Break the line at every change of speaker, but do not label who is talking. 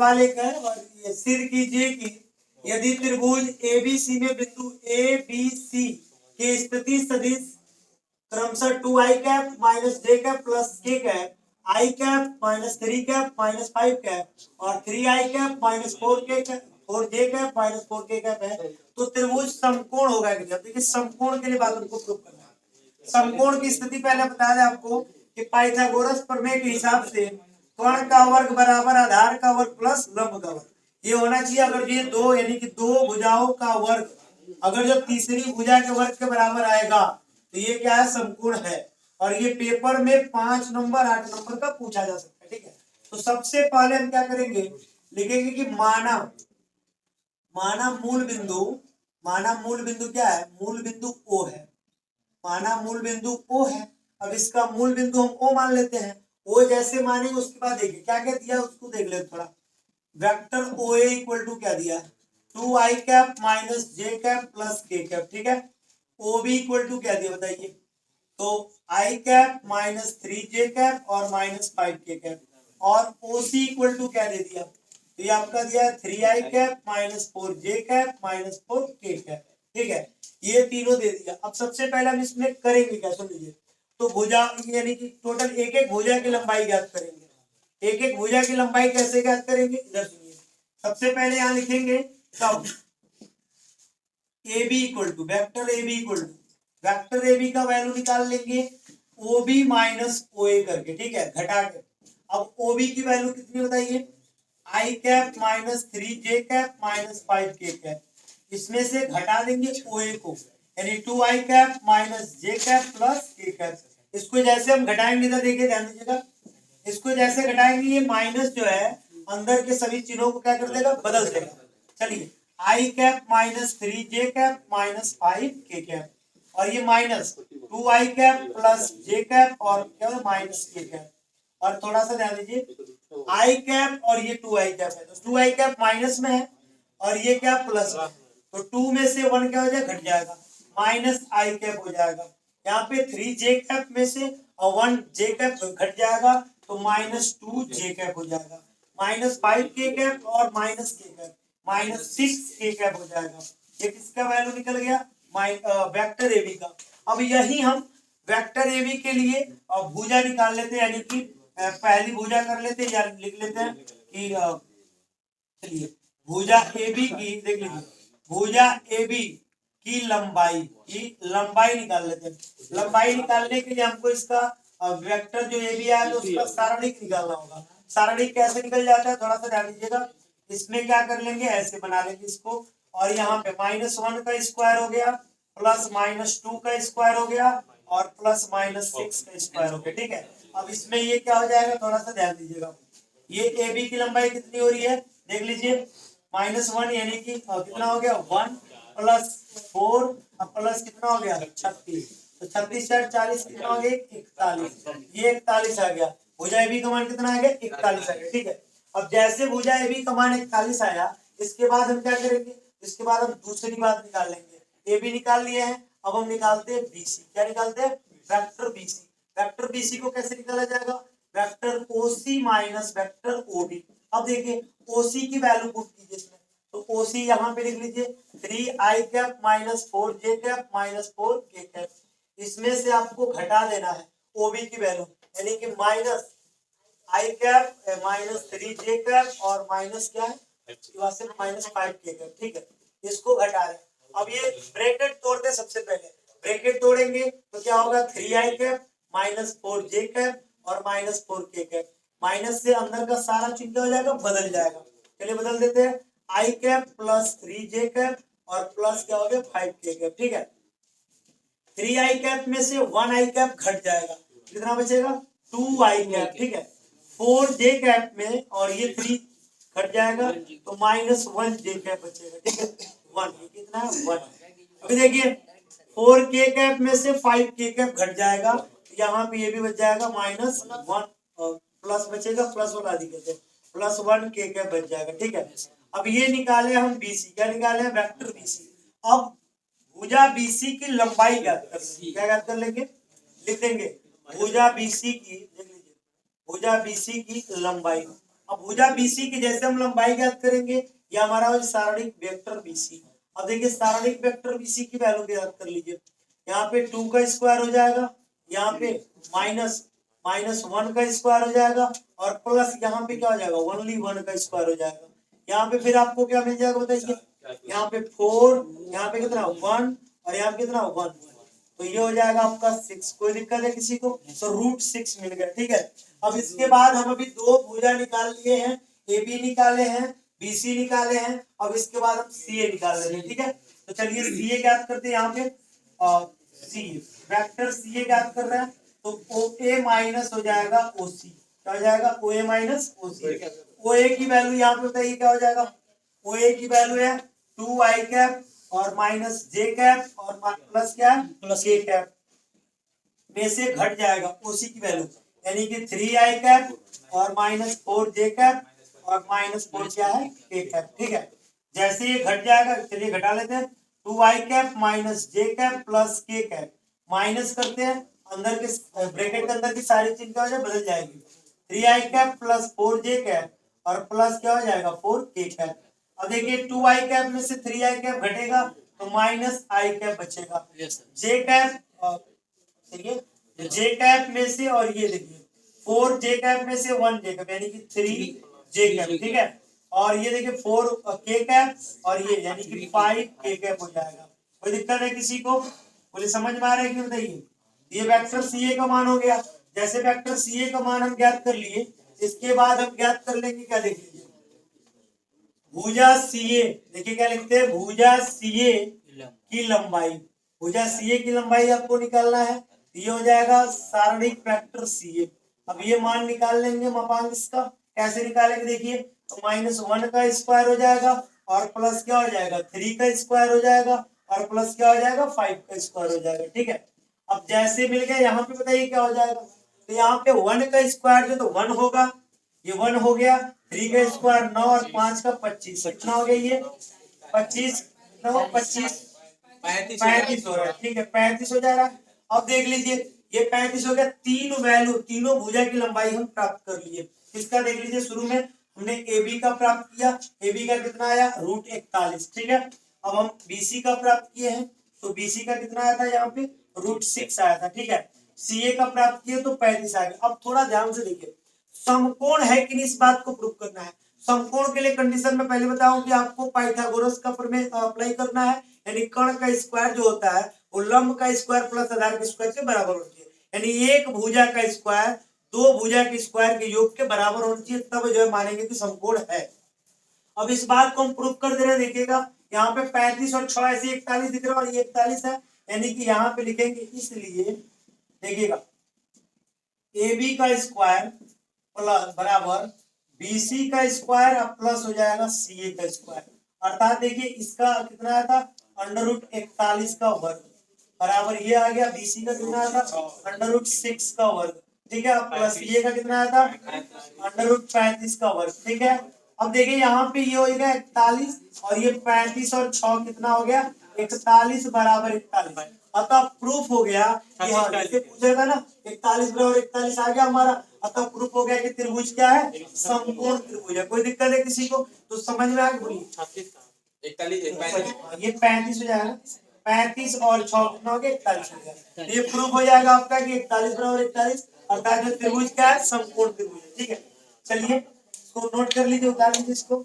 सवाल एक है और ये सिद्ध कीजिए कि यदि त्रिभुज एबीसी में बिंदु ए बी सी के स्थिति सदिश क्रमशः 2i minus J cap plus K cap I cap minus 3 cap minus 5 cap और 3i माइनस 4 के कैप 4j कैप माइनस 4 के कैप है तो त्रिभुज समकोण होगा कि नहीं। देखिए समकोण के लिए बात हमको प्रूव करना है। समकोण की स्थिति पहले बताया था आपको कि पाइथागोरस प्रमेय के हिसाब से कर्ण का वर्ग बराबर आधार का वर्ग प्लस लंब का वर्ग ये होना चाहिए। अगर ये दो यानी कि दो भुजाओं का वर्ग अगर जो तीसरी भुजा के वर्ग के बराबर आएगा तो ये क्या है, समकोण है। और ये पेपर में 5 नंबर 8 नंबर का पूछा जा सकता है। ठीक है, तो सबसे पहले हम क्या करेंगे, लिखेंगे कि माना मूल बिंदु क्या है, मूल बिंदु O है। माना मूल बिंदु O है। अब इसका मूल बिंदु हम O मान लेते हैं। O जैसे मानेंगे उसके बाद देखिए क्या क्या दिया उसको देख ले थोड़ा। वेक्टर OA इक्वल टू क्या दिया, 2i cap minus J cap plus K cap. ठीक है, OB इक्वल टू क्या दिया बताइए, तो i cap minus 3j cap और माइनस 5k कैप। और OC इक्वल टू क्या दे दिया, तो ये आपका दिया है 3i cap minus 4j cap minus 4k cap. ठीक है, ये तीनों दे दिया। अब सबसे पहले हम इसमें करेंगे क्या, सुन लीजिए। तो भुजा यानी कि टोटल एक एक भुजा की लंबाई ज्ञात करेंगे। एक एक भुजा की लंबाई कैसे ज्ञात करेंगे, इधर सुनिए। सबसे पहले यहाँ लिखेंगे तब AB equal to vector AB equal to vector AB का वैल्यू निकाल लेंगे OB माइनस OA करके। ठीक है, घटा के। अब OB की वैल्यू कितनी बताइए, i cap minus 3j cap minus 5k cap. इसमें से घटा देंगे OA को यानी 2i cap minus j cap plus k cap. इसको जैसे हम घटाएंगे, इधर देखिए ध्यान दीजिएगा, इसको जैसे घटाएंगे ये माइनस जो है अंदर के सभी चिन्हों को क्या कर देगा, बदल देगा। चलिए i cap minus 3j cap minus 5k cap और ये minus 2i cap plus j cap और क्या माइनस k कैप। और थोड़ा सा ध्यान दीजिए i कैप और ये 2i कैप है, तो 2i कैप माइनस में है और ये क्या प्लस में, तो 2 में से 1 क्या हो जाएगा, घट जाएगा, माइनस i कैप हो जाएगा। यहाँ पे 3j कैप में से और 1j कैप घट जाएगा तो माइनस 2j कैप हो जाएगा, माइनस 5k कैप और minus k cap minus 6k cap हो जाएगा। ये किसका वैल्यू निकल गया, वेक्टर AB का। अब यही हम वेक्टर AB के लिए भुजा निकाल लेते हैं, यानी कि पहली भुजा कर लेते हैं या लिख लेते हैं कि चलिए भुजा AB की देख लीजिए, भुजा AB की लंबाई निकाल लेते हैं। लंबाई निकालने के लिए हमको इसका वेक्टर जो AB आया तो उसका सारणिक निकालना होगा। सारणिक कैसे निकल जाता है, थोड़ा सा ध्यान दीजिएगा। इसमें क्या कर लेंगे, ऐसे बना लेंगे इसको और यहाँ पे -1 का स्क्वायर हो गया प्लस -2 का स्क्वायर हो गया और प्लस -6 का स्क्वायर हो गया। ठीक है, अब इसमें ये क्या हो जाएगा, थोड़ा सा ध्यान दीजिएगा। ये AB की लंबाई कितनी हो रही है, देख लीजिए -1 यानी कि कितना हो गया 1 प्लस 4 प्लस कितना हो गया 36, तो 36 4 40 कितना हो गया 41, ये 41 आ गया। भुजा AB का मान कितना आ गया 41 आ गया। ठीक है, अब जैसे भुजा AB का मान 41 आया, इसके बाद हम क्या करेंगे, इसके बाद हम दूसरी बात निकाल लेंगे। AB निकाल लिए हैं, अब हम निकालते हैं BC। क्या निकालते हैं, वेक्टर BC। वेक्टर BC को कैसे निकाला जाएगा, vector OC minus vector OD। अब देखिए OC की वैल्यू पुट कीजिए इसमें, तो OC यहाँ पे लिख लीजिए 3i cap minus 4j cap minus 4k cap. इसमें से आपको घटा देना है OB की वैल्यू यानी कि minus i cap minus 3j cap और माइनस क्या है माइनस 5k कैप। ठीक है, इसको घटा रहे। अब ये ब्रैकेट तोड़ते, सबसे पहले ब्रैकेट तोड़ेंगे तो क्या होगा 3i cap minus 4j cap और माइनस 4k कैप। माइनस से अंदर का सारा चिन्ह क्या हो जाएगा, बदल जाएगा। चलिए बदल देते हैं, i cap plus 3j cap और प्लस क्या हो गया 5k कैप। ठीक है, 3i कैप में से 1i कैप घट जाएगा, कितना बचेगा 2i कैप। ठीक है, 4j कैप में और ये 3 घट जाएगा तो -1j कैप बचेगा। ठीक है, 1 कितना है 1। अभी देखिए 4k कैप में से 5k कैप घट जाएगा, यहाँ पे ये भी बच जाएगा -1 प्लस बचेगा प्लस वाला अधिक प्लस 1k कैप बच जाएगा। ठीक है, अब ये निकाले हम BC। क्या निकाले हैं, वेक्टर BC। अब भुजा BC की लंबाई ज्ञात कर लेंगे। क्या ज्ञात कर लेंगे, लिख देंगे भुजा BC की, देख लीजिए भुजा BC की लंबाई। अब भुजा बीसी की जैसे हम लंबाई ज्ञात करेंगे, ये हमारा हो सारणिक वेक्टर बीसी। अब देखिए सारणिक वेक्टर बीसी की वैल्यू ज्ञात कर लीजिए। यहाँ पे 2 का स्क्वायर हो जाएगा, यहाँ पे -1 का स्क्वायर हो जाएगा, और प्लस यहाँ पे क्या हो जाएगा, ओनली 1 का स्क्वायर हो जाएगा। यहाँ पे फिर आपको क्या मिल जाएगा बताइए, यहाँ पे 4, यहाँ पे कितना 1, और यहाँ पे कितना 1, तो ये हो जाएगा आपका 6। कोई दिक्कत है किसी को? तो √6 मिल गया, ठीक है। अब इसके बाद हम अभी दो भुजा निकाल लिए हैं, ए बी निकाले हैं, बी सी निकाले हैं। अब इसके बाद हम सी ए निकाल लेंगे, ठीक है। तो चलिए सी ए ज्ञात करते हैं। यहाँ पे सी वेक्टर सी ए ज्ञात कर रहे हैं, तो ओ ए माइनस हो जाएगा ओ सी। क्या हो जाएगा? ओ ए माइनस ओ सी। ओ ए की वैल्यू यहाँ पे बताइए क्या हो जाएगा? ओ ए की वैल्यू है 2 आई कैप और माइनस जे कैप और प्लस क्या है, प्लस के कैप में से घट जाएगा ओसी की वैल्यू, यानी कि 3 आई कैप और -4 जे कैप और -4 क्या है, के कैप, ठीक है। जैसे ये घट जाएगा, चलिए घटा लेते हैं। 2 आई cap minus J cap plus K cap, minus करते हैं, अंदर के ब्रैकेट के अंदर की सारी चीज क्या हो जाए, बदल जाएगी। 3 आई कैप प्लस 4 जे कैप और प्लस क्या हो जाएगा, 4 के कैप। अब देखिए 2 आई कैप में से 3 आई कैप घटेगा तो माइनस आई कैप बचेगा। जे कैप देखिए जे कैप में से, और ये देखिए 4 जे कैप में से 1 जे कैप, यानी कि 3 जे कैप, ठीक है। और ये देखिए 4 के कैप और ये यानी कि 5 के कैप हो जाएगा। कोई दिक्कत है किसी को? बोले समझ में आ रहा है कि बताइए। ये वेक्टर सी ए का मान हो गया। जैसे वेक्टर सी ए का मान हम ज्ञात कर लिए, इसके बाद हम ज्ञात कर लेंगे क्या, देख लीजिए भुजा सी ए। देखिए क्या लिखते हैं, भुजा सी ए की लंबाई। भुजा सी ए की लंबाई आपको निकालना है, ये हो जाएगा सारणिक वेक्टर सी ए। अब ये मान निकाल लेंगे मापांक इसका। कैसे निकालेंगे देखिए, तो -1 का स्क्वायर हो जाएगा और प्लस क्या हो जाएगा, 3 का स्क्वायर हो जाएगा और प्लस क्या हो जाएगा, 5 का स्क्वायर हो जाएगा, ठीक है। अब जैसे मिल गया, यहाँ पे बताइए क्या हो जाएगा। तो यहाँ पे 1 का स्क्वायर जो तो 1 होगा, ये 1 हो गया। 3 का स्क्वायर 9 और 5 का 25, कितना हो गया ये 25, 9 25 35 हो रहा है, ठीक है 35 हो जा रहा है। अब देख लीजिए ये 35 हो गया। तीन वैल्यू, तीनों भुजा की लंबाई हम प्राप्त कर लिए। किसका देख लीजिए, शुरू में हमने ए बी का प्राप्त किया, ए बी का कितना आया √41, ठीक है। अब हम बी सी का प्राप्त किए हैं, तो बी सी का कितना आया था, यहाँ पे √6 आया था, ठीक है। सी ए का प्राप्त किए तो 35 आ गया। अब थोड़ा ध्यान से देखिए, समकोण है कि नहीं इस बात को प्रूव करना है। समकोण के लिए कंडीशन में पहले बताऊं कि आपको पाइथागोरस का प्रमेय अप्लाई करना है, यानी कर्ण का स्क्वायर जो होता है वो लंब का स्क्वायर प्लस आधार के स्क्वायर के बराबर होती है। यानी एक भुजा का स्क्वायर दो भुजा के स्क्वायर के योग के बराबर होनी चाहिए, तब जो है मानेंगे कि समकोण है। अब इस बात को हम प्रूव कर दे रहे हैं, देखिएगा यहाँ पे 35 और 6 ऐसे 41 दिख रहा है और ये 41 है, यानी कि यहाँ पे लिखेंगे, इसलिए देखिएगा ए बी का स्क्वायर प्लस बराबर बीसी का स्क्वायर प्लस हो जाएगा सी ए का स्क्वायर। अर्थात देखिए इसका कितना आया था, √41 का वर्ग बराबर ये आ गया। बीसी का कितना आया था, √6 का वर्ग, ठीक है। प्लस ये का कितना आया था, √35 का वर्ग, ठीक है। अब देखिए यहाँ पे ये हो गया 41 और ये 35 और 6 कितना हो गया, 41 बराबर 41। अतः प्रूफ हो गया कि हाँ, जैसे पूछेगा ना 41 बराबर 41 आ गया हमारा, अतः प्रूफ हो गया कि त्रिभुज क्या है, समकोण त्रिभुज है। कोई दिक्कत है किसी को? तो समझ में आ गया, बोलिए। 41 ये 35 हो जाएगा, 35 और 6 कितना हो गया, 41 हो गया। ये प्रूफ हो जाएगा आपका कि 41 बराबर 41, अर्थात जो त्रिभुज क्या है, समकोण त्रिभुज है, ठीक है। चलिए इसको नोट कर लीजिए, उतार लीजिए इसको।